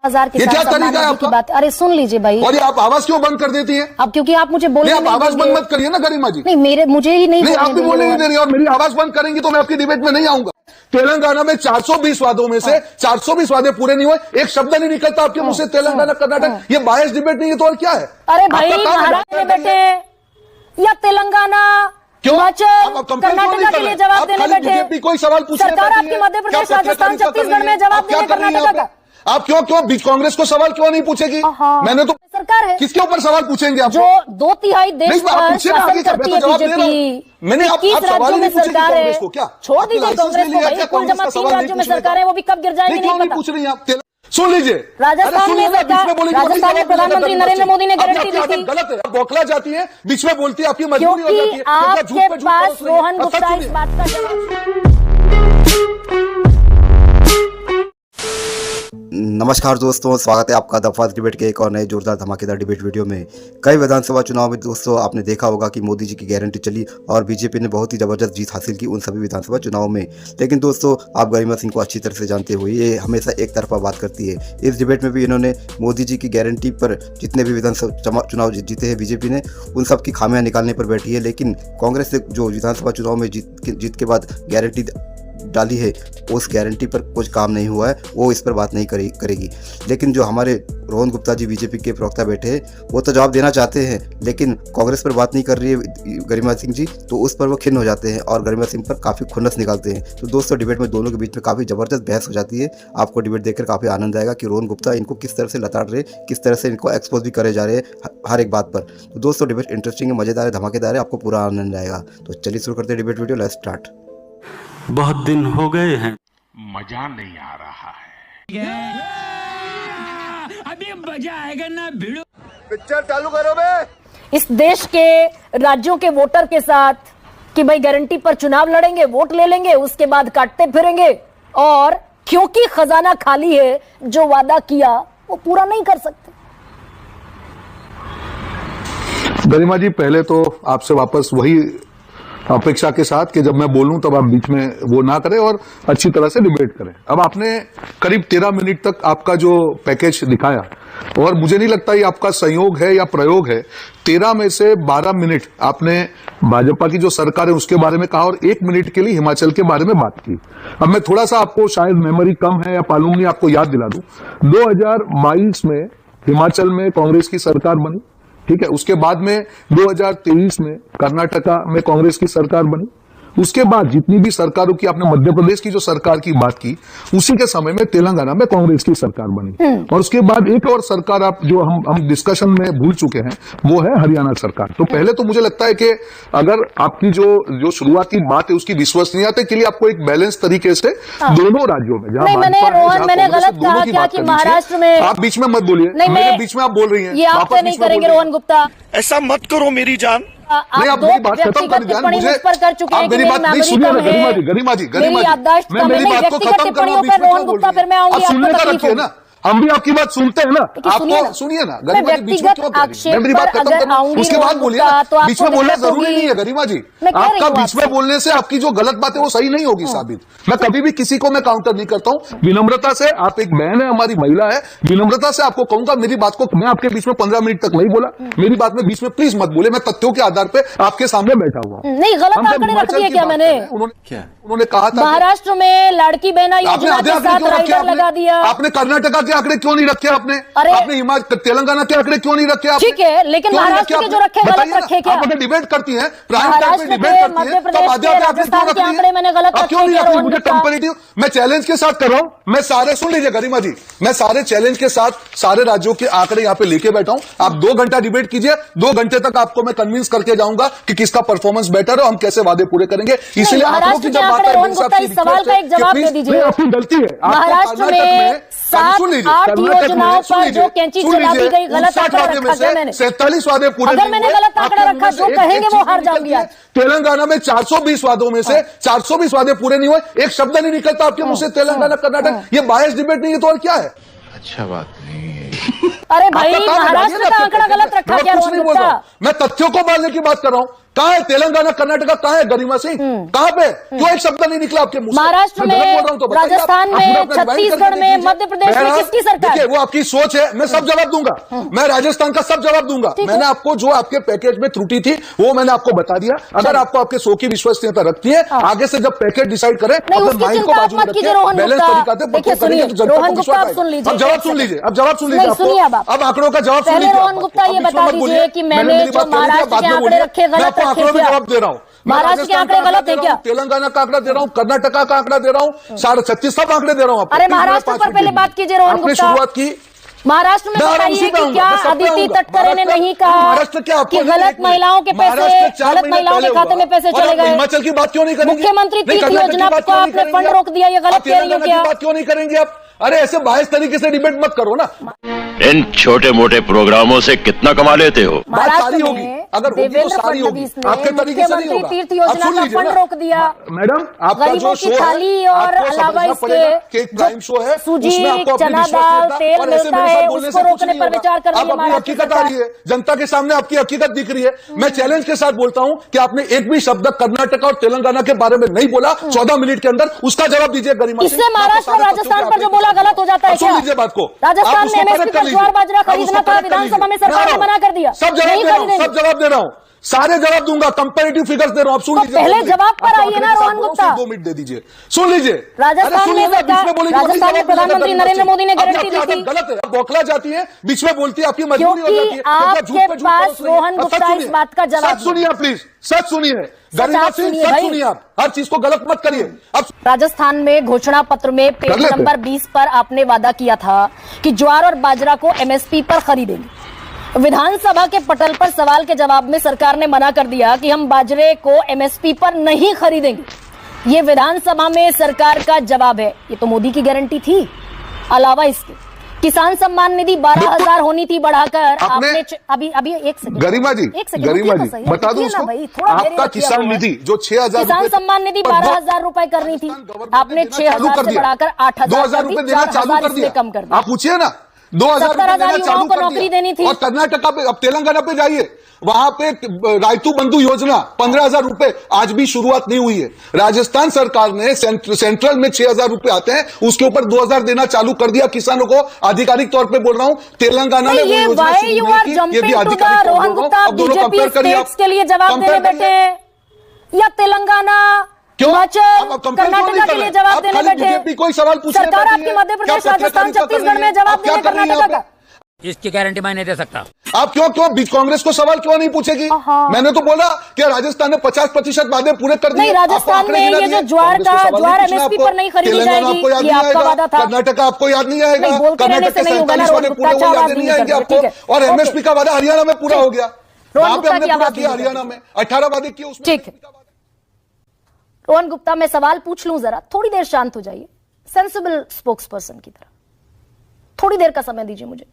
1000 ये क्या तरीका है आपका? बात, अरे सुन लीजिए भाई। और ये आप आवाज क्यों बंद कर देती हैं? अब क्योंकि आप मुझे बोलने आप आवाज बंद मत करिए ना गरिमा जी। नहीं, मुझे ही नहीं आप भी बोलने नहीं दे रही और मेरी आवाज बंद करेंगी तो मैं आपकी डिबेट में नहीं आऊंगा। तेलंगाना में 420 वादों में से 420 वादे पूरे नहीं हुए, एक शब्द नहीं निकलता आपके मुंह से तेलंगाना कर्नाटक। ये बायस डिबेट नहीं है तो और क्या है? अरे भाई, महाराष्ट्र में बैठे या तेलंगाना कर्नाटका के लिए जवाब देने बैठे, कोई सवाल पूछने सरकार आपकी मध्य प्रदेश, राजस्थान, छत्तीसगढ़ में जवाब देने कर्नाटका का। आप क्यों कांग्रेस को सवाल क्यों नहीं पूछेगी? मैंने तो सरकार है, किसके ऊपर सवाल पूछेंगे आप? जो 2/3 देश पर शासन करती है बीजेपी। मैंने 21 राज्यों में सरकार है, छोड़ दीजिए कांग्रेस को भाई। कुल जमा 3 राज्यों में सरकार है, वो भी कब गिर जाएगी नहीं पता। पूछ रही हैं आप? सुन लीजिए, राजस्थान में प्रधानमंत्री नरेंद्र मोदी ने गारंटी दी थी। गलत है, बौखला जाती है, बीच में बोलती है, आपकी मजबूरी हो जाती है। आपके पास रोहन गुप्ता इस बात का जवाब। नमस्कार दोस्तों, स्वागत है आपका द फर्स्ट डिबेट के एक और नए जोरदार धमाकेदार डिबेट वीडियो में। कई विधानसभा चुनाव में दोस्तों आपने देखा होगा कि मोदी जी की गारंटी चली और बीजेपी ने बहुत ही ज़बरदस्त जीत हासिल की उन सभी विधानसभा चुनाव में। लेकिन दोस्तों आप गरिमा सिंह को अच्छी तरह से जानते हुए ये हमेशा एक तरफा बात करती है। इस डिबेट में भी इन्होंने मोदी जी की गारंटी पर जितने भी विधानसभा चुनाव जीते हैं बीजेपी ने, उन सब की खामियां निकालने पर बैठी है। लेकिन कांग्रेस ने जो विधानसभा चुनाव में जीत के बाद गारंटी डाली है, उस गारंटी पर कुछ काम नहीं हुआ है, वो इस पर बात नहीं करेगी। लेकिन जो हमारे रोहन गुप्ता जी बीजेपी के प्रवक्ता बैठे हैं, वो तो जवाब देना चाहते हैं, लेकिन कांग्रेस पर बात नहीं कर रही है गरिमा सिंह जी, तो उस पर वो खिन्न हो जाते हैं और गरिमा सिंह पर काफ़ी खुन्नस निकालते हैं। तो दोस्तों डिबेट में दोनों के बीच में काफ़ी ज़बरदस्त बहस हो जाती है। आपको डिबेट देखकर काफ़ी आनंद आएगा कि रोहन गुप्ता इनको किस तरह से लताड़ रहे, किस तरह से इनको एक्सपोज भी करे जा रहे हैं हर एक बात पर। तो दोस्तों डिबेट इंटरेस्टिंग है, मज़ेदार है, धमाकेदार है, आपको पूरा आनंद आएगा। तो चलिए शुरू करते हैं डिबेट वीडियो, लेट्स स्टार्ट। बहुत दिन हो गए हैं, मजा नहीं आ रहा है। अभी मजा आएगा ना भिड़ो। पिक्चर चालू करो बे। इस देश के राज्यों के वोटर के साथ कि भाई गारंटी पर चुनाव लड़ेंगे, वोट ले लेंगे, उसके बाद काटते फिरेंगे और क्योंकि खजाना खाली है, जो वादा किया वो पूरा नहीं कर सकते। गरिमा जी, पहले तो आपसे वापस वही अपेक्षा के साथ कि जब मैं बोलूं तब आप बीच में वो ना करें और अच्छी तरह से डिबेट करें। अब आपने करीब 13 मिनट तक आपका जो पैकेज दिखाया और मुझे नहीं लगता ये आपका संयोग है या प्रयोग है। 13 में से 12 मिनट आपने भाजपा की जो सरकार है उसके बारे में कहा और 1 मिनट के लिए हिमाचल के बारे में बात की। अब मैं थोड़ा सा आपको, शायद मेमोरी कम है या मालूम नहीं, आपको याद दिला दूं। 2022 में हिमाचल में कांग्रेस की सरकार बनी, ठीक है। उसके बाद में 2023 में कर्नाटका में कांग्रेस की सरकार बनी। उसके बाद जितनी भी सरकारों की, आपने मध्य प्रदेश की जो सरकार की बात की, उसी के समय में तेलंगाना में कांग्रेस की सरकार बनी। और उसके बाद एक और सरकार आप जो हम डिस्कशन में भूल चुके हैं, वो है हरियाणा सरकार। तो पहले तो मुझे लगता है कि अगर आपकी जो शुरुआती बात है उसकी विश्वसनीयता के लिए आपको एक बैलेंस तरीके से दोनों राज्यों में, जहां मैंने गलत कहा क्या कि महाराष्ट्र में? आप बीच में मत बोलिए, मेरे बीच में आप बोल रही हैं, ये आप नहीं करेंगे रोहन गुप्ता, ऐसा मत करो मेरी जान। नहीं, आप मेरी बात खत्म कर दीजिए। मुझे आप मेरी बात नहीं सुनिए ना गरिमा जी, मैं मेरी बात को खत्म करना सुनने का रखिए ना, हम भी आपकी बात सुनते हैं ना। आपको सुनिए ना गरिमा जी, बीच में क्यों कह रही हैं? मैं मेरी बात खत्म करना, उसके बाद बोलिए ना। बीच में बोलना जरूरी नहीं है गरिमा जी। आपका बीच में बोलने से आपकी जो गलत बात है वो सही नहीं होगी साबित। मैं कभी भी किसी को मैं काउंटर नहीं करता हूँ। विनम्रता से, आप एक बहन है, हमारी महिला है, विनम्रता से आपको कहूंगा मेरी बात को, मैं आपके बीच में 15 मिनट तक नहीं बोला, मेरी बात में बीच में प्लीज मत बोले। मैं तथ्यों के आधार पर आपके सामने बैठा हुआ। नहीं, गलत आंकड़े रख दिए क्या मैंने? उन्होंने कहा था महाराष्ट्र में लड़की बहना योजना के साथ राइडर लगा दिया। आपने कर्नाटका के आंकड़े क्यों नहीं रखे? आपने तेलंगाना के आंकड़े क्यों नहीं रखे? ठीक है, लेकिन महाराष्ट्र के जो रखे गलत रखे क्या? आप अगर डिबेट करती हैं, महाराष्ट्र के, मध्य प्रदेश के, राजस्थान के आंकड़े मैंने गलत रखे क्यों नहीं रखे? मुझे कंपैरेटिव, मैं चैलेंज के साथ कर रहा हूं। मैं सारे, सुन लीजिए गरिमा जी, मैं सारे चैलेंज के साथ सारे राज्यों के आंकड़े यहाँ पे लेके बैठा हूं। आप 2 घंटा डिबेट कीजिए, 2 घंटे तक आपको मैं कन्विंस करके जाऊंगा कि किसका परफॉर्मेंस बेटर है, हम कैसे वादे पूरे करेंगे। इसलिए आप जब बात सवाल का एक जवाब दे दीजिए। आपकी गलती है। महाराष्ट्र में 7-8 योजनाओं पर जो कैंची चला दी गई, गलत आंकड़ा रखा क्या मैंने? 47 वादे पूरे। अगर मैंने गलत आंकड़ा रखा, जो कहेंगे वो हार जाऊंगी आज। तेलंगाना में 420 वादों में से 420 वादे पूरे नहीं हुए, एक शब्द नहीं निकलता आपके मुंह से तेलंगाना कर्नाटक। ये बायस डिबेट नहीं है तो और क्या है? अच्छा बात नहीं है। अरे भाई, महाराष्ट्र का आंकड़ा गलत रखा क्या? कुछ नहीं बोल रहा हूं, मैं तथ्यों को मानने की बात कर रहा हूं। कहाँ है तेलंगाना कर्नाटका, कहाँ है गरिमा सिंह, कहाँ पे? क्यों एक शब्द नहीं निकला आपके मुंह से? महाराष्ट्र मैं गलत में, बोल रहा हूं तो बताइए आप। राजस्थान आप में, पूरा अपना divide छत्तीसगढ़ करके में, दीजिए। मध्य प्रदेश में किसकी सरकार? देखिए, वो आपकी सोच है, मैं सब जवाब दूंगा, मैं राजस्थान का सब जवाब दूंगा। मैंने आपको जो आपके पैकेज में त्रुटि थी वो मैंने आपको बता दिया। अगर आपको आपके शो की विश्वसनीयता रखती है, आगे से जब पैकेज डिसाइड करें अपने माइंड को बाजू में रखिए, बैलेंस तरीका से देखिए, सुनिए, रोहन गुप्ता आप सुन लीजिए। अब जवाब सुन लीजिए, अब जवाब सुन नहीं, लीजिए। सुनिए अब आप। अब आंकड़ों का जवाब सुन पहले लीजिए। रोहन गुप्ता ये बता दीजिए कि मैंने जो महाराष्ट्र के आंकड़े रखे गलत रखे क्या? जवाब दे रहा हूँ, महाराष्ट्र के आंकड़े गलत है क्या? तेलंगाना का आंकड़ा दे रहा हूँ, कर्नाटका का आंकड़ा दे रहा हूँ, 36 सब आंकड़े दे रहा हूँ आपको। अरे महाराष्ट्र पर पहले बात कीजिए रोहन आपने गुप्ता। शुरुआत की, महाराष्ट्र में बताइए कि क्या अदिति तटकरे ने नहीं कहा कि गलत महिलाओं के पैसे, गलत महिलाओं के खाते में पैसे चले गए? हिमाचल की बात क्यों नहीं करेंगे? मुख्यमंत्री तीर्थ योजना को आपने फंड रोक दिया, ये गलत कह रही हो क्या? बात क्यों नहीं करेंगे आप? अरे ऐसे बायस तरीके से डिबेट मत करो ना। इन छोटे मोटे प्रोग्रामों से कितना कमा लेते हो? बात सारी होगी, अगर होगी तो सारी होगी, आपके तरीके से नहीं होगा। तीर्थ योजना का फंड रोक दिया। मैडम, आपका जो गरीबों शो की थाली है, और आपको अलावा समझना पड़ेगा कि एक प्राइम शो है, सूजी, उसमें आपको अपनी चना विश्वसनीयता दाल, तेल और ऐसे मिलता मेरे साथ है, बोलने उसको से कुछ रोकने नहीं पर होगा। विचार कर रही है अब अपनी महाराष्ट्र हकीकत आ रही है, जनता के सामने आपकी हकीकत दिख रही है। मैं चैलेंज के साथ बोलता हूं कि आपने एक भी शब्द कर्नाटक और तेलंगाना के बारे में नहीं बोला 14 मिनट के अंदर, उसका जवाब दीजिए गरिमा सिंह। इससे महाराष्ट्र और राजस्थान पर जो बोला गलत हो जाता है क्या? सुन लीजिए बात को, राजस्थान में एमएसपी पर ज्वार बाजरा खरीदना था, विधानसभा में सरकार ने मना कर दिया। सब जवाब दे रहा हूं, सब जवाब दे रहा हूं, सारे जवाब दूंगा, कंपैरेटिव फिगर्स दे रहा हूं। सुन लीजिए, पहले जवाब पर आइए ना रोहन गुप्ता। 2 मिनट दे दीजिए, सुन लीजिए। राजस्थान में राजस्थान में प्रधानमंत्री नरेंद्र मोदी ने गारंटी दी थी। गलत है, बौखला जाती है, बीच में बोलती है, आपकी मजबूरी हो जाती है। आपके पास रोहन गुप्ता इस बात का जवाब, सच सुनिए प्लीज, सच सुनिए गरिमा सिंह, सच सुनिए आप, हर चीज को गलत मत करिए। अब राजस्थान में घोषणा पत्र में पेज नंबर 20 पर आपने वादा किया था कि ज्वार और बाजरा को एमएसपी पर खरीदेंगे। विधानसभा के पटल पर सवाल के जवाब में सरकार ने मना कर दिया कि हम बाजरे को एमएसपी पर नहीं खरीदेंगे। ये विधानसभा में सरकार का जवाब है। ये तो मोदी की गारंटी थी। अलावा इसके किसान सम्मान निधि 12,000 होनी थी, बढ़ाकर आपने अभी एक सेकंड गरिमा जी, गरिमा जी बता दूं उसको, आपका किसान निधि जो 6,000 किसान सम्मान निधि 12,000 रुपए करनी थी, आपने 6,000 से बढ़ाकर 8,000 रुपए देना चालू कर दिया। कम कर दिया। आप पूछिए ना, 2,000 रुपए देना चालू कर नौकरी देनी थी। और कर्नाटका पे, अब तेलंगाना पे जाइए, वहां पे रायतू बंधु योजना 15,000 रुपए आज भी शुरुआत नहीं हुई है। राजस्थान सरकार ने सेंट्रल में 6,000 रुपए आते हैं, उसके ऊपर 2,000 देना चालू कर दिया किसानों को। आधिकारिक तौर पे बोल रहा हूं, तेलंगाना ने वो योजना शुरू नहीं की, ये भी आधिकारिक तौर पे बोल रहा हूं। अब दोनों कंपेयर करिए, के लिए जवाब देने बैठे या तेलंगाना, हिमाचल, कर्नाटका के लिए जवाब देने बैठे? बीजेपी कोई सवाल पूछने सरकार आपकी मध्य प्रदेश, राजस्थान, छत्तीसगढ़ में जवाब देने कर्नाटका का। इसकी गारंटी मैं नहीं दे सकता। आप क्यों कांग्रेस को सवाल क्यों नहीं पूछेगी? मैंने तो बोला कि राजस्थान ने 50% वादे पूरे कर दिए। नहीं, राजस्थान में ये जो ज्वार एमएसपी पर नहीं खरीदी जाएगी, ये आपका वादा था। कर्नाटक आपको याद नहीं आएगा, कर्नाटक के 47 वाले पूरे याद नहीं आएंगे आपको। और एमएसपी का वादा हरियाणा में पूरा हो गया, वहां पे हमने पूरा किया। हरियाणा में 18 वादे किए, उसमें ठीक है। रोहन गुप्ता, मैं सवाल पूछ लूं, जरा थोड़ी देर शांत हो जाइए, सेंसिबल स्पोक्स पर्सन की तरह थोड़ी देर का समय दीजिए मुझे।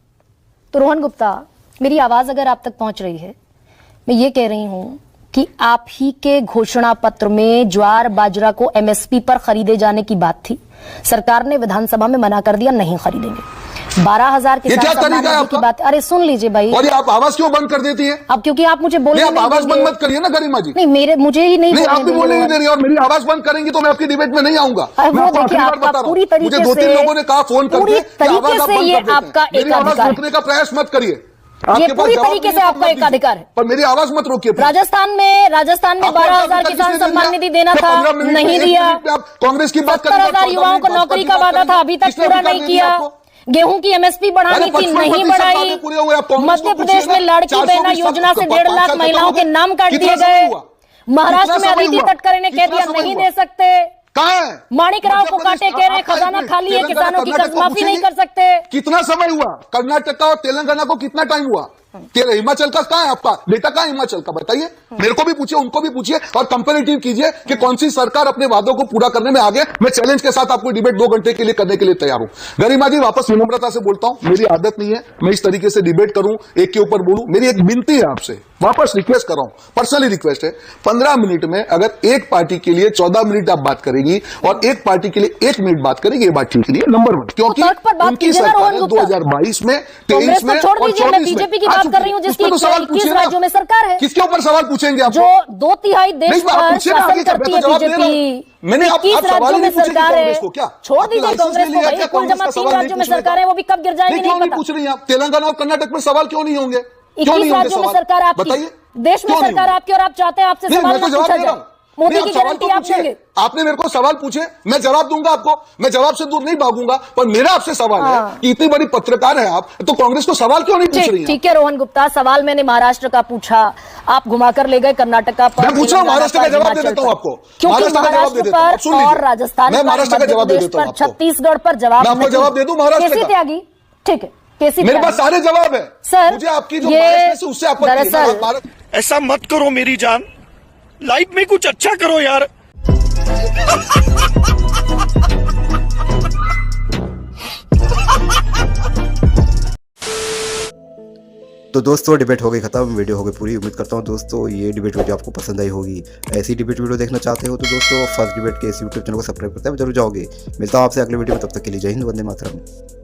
तो रोहन गुप्ता, मेरी आवाज अगर आप तक पहुंच रही है, मैं ये कह रही हूं कि आप ही के घोषणा पत्र में ज्वार बाजरा को एमएसपी पर खरीदे जाने की बात थी। सरकार ने विधानसभा में मना कर दिया, नहीं खरीदेंगे। 12,000 किसान सम्मान निधि की बात, अरे सुन लीजिए भाई। और ये आप आवाज क्यों बंद कर देती हैं? अब क्योंकि आप मुझे बोलने आप आवाज बंद मत करिए ना गरिमा जी। नहीं, मुझे ही नहीं, आप भी बोलने नहीं दे रही, और मेरी आवाज बंद करेंगे तो मैं आपकी डिबेट में नहीं आऊंगा। वो देखिए, आपका पूरी तरीके से, मुझे 2-3 लोगों ने कहा फोन करके, पूरी तरीके से ये आपका एक अधिकार रोकने का प्रयास मत करिए। ये पूरी तरीके से आपका एक अधिकार है, पर मेरी आवाज मत रोकिए। राजस्थान में 12,000 किसान सम्मान निधि देना था, नहीं दिया। कांग्रेस की बात 70,000 युवाओं को नौकरी का वादा था, अभी तक पूरा नहीं किया। गेहूं की एमएसपी बढ़ानी थी, नहीं बढ़ाई। मध्य प्रदेश में लाड़की बहना योजना से 1.5 लाख महिलाओं के नाम काट दिए गए। महाराष्ट्र में अदिति तटकरे ने कह दिया नहीं दे सकते। माणिक राव को काटे कह रहे हैं खजाना खाली है, किसानों की कर्ज माफी नहीं कर सकते। कितना समय हुआ? कर्नाटका और तेलंगाना को कितना टाइम हुआ? हिमाचल का कहां है? आपका डेटा कहां है हिमाचल का? बताइए, मेरे को भी पूछिए, उनको भी पूछिए, और कंपैरेटिव कीजिए कि कौन सी सरकार अपने वादों को पूरा करने में आगे। मैं चैलेंज के साथ आपको डिबेट 2 घंटे के लिए करने के लिए तैयार हूं। गरिमा जी, वापस विनम्रता से बोलता हूं, मेरी आदत नहीं है मैं इस तरीके से डिबेट करूं, एक के ऊपर बोलूं। मेरी एक विनती है आपसे, वापस रिक्वेस्ट कर रहा हूं, पर्सनली रिक्वेस्ट है, 15 मिनट में अगर एक पार्टी के लिए 14 मिनट आप बात करेगी और एक पार्टी के लिए 1 मिनट बात करेगी, ये बात ठीक नहीं है। नंबर 1, क्योंकि तर्क पर बात उनकी कीजिए ना सरकार रोहन है गुप्ता। 2022 में, कांग्रेस 23 को में छोड़ और दीजिए, मैं 24 में बीजेपी की आ बात चुकी कर रही हूं, है। जिसकी उस पर तो सवाल 21 पूछिए ना। राज्यों में सरकार है। किसके ऊपर सवाल पूछेंगे आप? जो 2/3 देश नहीं, आप पर पूछिए ना, शासन आगे क्या, करती मैं है तो जवाब दे रहा हूं। बीजेपी, मैंने आप 21 सवाल ही राज्यों में नहीं पूछे कि सरकार है। कांग्रेस को क्या? छोड़ आपने दीजिए लाइसेंस कांग्रेस ले को लिया भाई, क्या? कुल कांग्रेस जमा का 3 सवाल नहीं राज्यों में पूछने सरकार का? है, वो भी कब गिर जाएंगे नहीं, नहीं क्यों नहीं पता। पूछ रही हैं आप? तेलंगाना और कर्नाटक में सवाल क्यों नहीं होंगे? क्यों 21 नहीं होंगे राज्यों में सवाल? सरकार आपकी, बताइए, देश में क्यों नहीं सरकार होंगे? आपकी, और आप चाहते हैं आपसे नहीं, सवाल मैं तो ना जवाब पूछा दे रहा जाए। हूं। मोदी नहीं, की आप सवाल गारंटी तो आप पूछिए। देंगे। आपने मेरे को सवाल पूछे, मैं जवाब दूंगा आपको, मैं जवाब से दूर नहीं भागूंगा, पर मेरा आपसे सवाल है कि इतनी बड़ी पत्रकार है आप, तो कांग्रेस को सवाल क्यों नहीं पूछ रही हैं? ठीक है रोहन गुप्ता, सवाल मैंने महाराष्ट्र का पूछा, आप घुमाकर ले गए कर्नाटका पर। मैं पूछ रहा हूं, महाराष्ट्र का जवाब दे देता हूं आपको। क्योंकि महाराष्ट्र का जवाब दे देता हूं, आप सुन पर लीजिए। और राजस्थान मैं पर, महाराष्ट्र का जवाब दे मध्य देता हूं प्रदेश पर, आपको। छत्तीसगढ़ पर जवाब मैं आपको नहीं। जवाब दे दूं महाराष्ट्र केसी का? त्यागी, ठीक है, केसी मेरे त्यागी। पास सारे जवाब है सर, मुझे आपकी जो ये महाराष्ट्र से उससे आपत्ति है ना, दरअसल- भारत- ऐसा मत करो मेरी जान, लाइफ में कुछ अच्छा करो यार। तो दोस्तों डिबेट हो गई खत्म, वीडियो हो गई पूरी। उम्मीद करता हूँ दोस्तों ये डिबेट वीडियो आपको पसंद आई होगी। ऐसी डिबेट वीडियो देखना चाहते हो तो दोस्तों फर्स्ट डिबेट के इस यूट्यूब चैनल को सब्सक्राइब करते हैं जरूर जाओगे। मिलता हूँ आपसे अगले वीडियो में, तब तक के लिए जय हिंद, वंदे मातरम।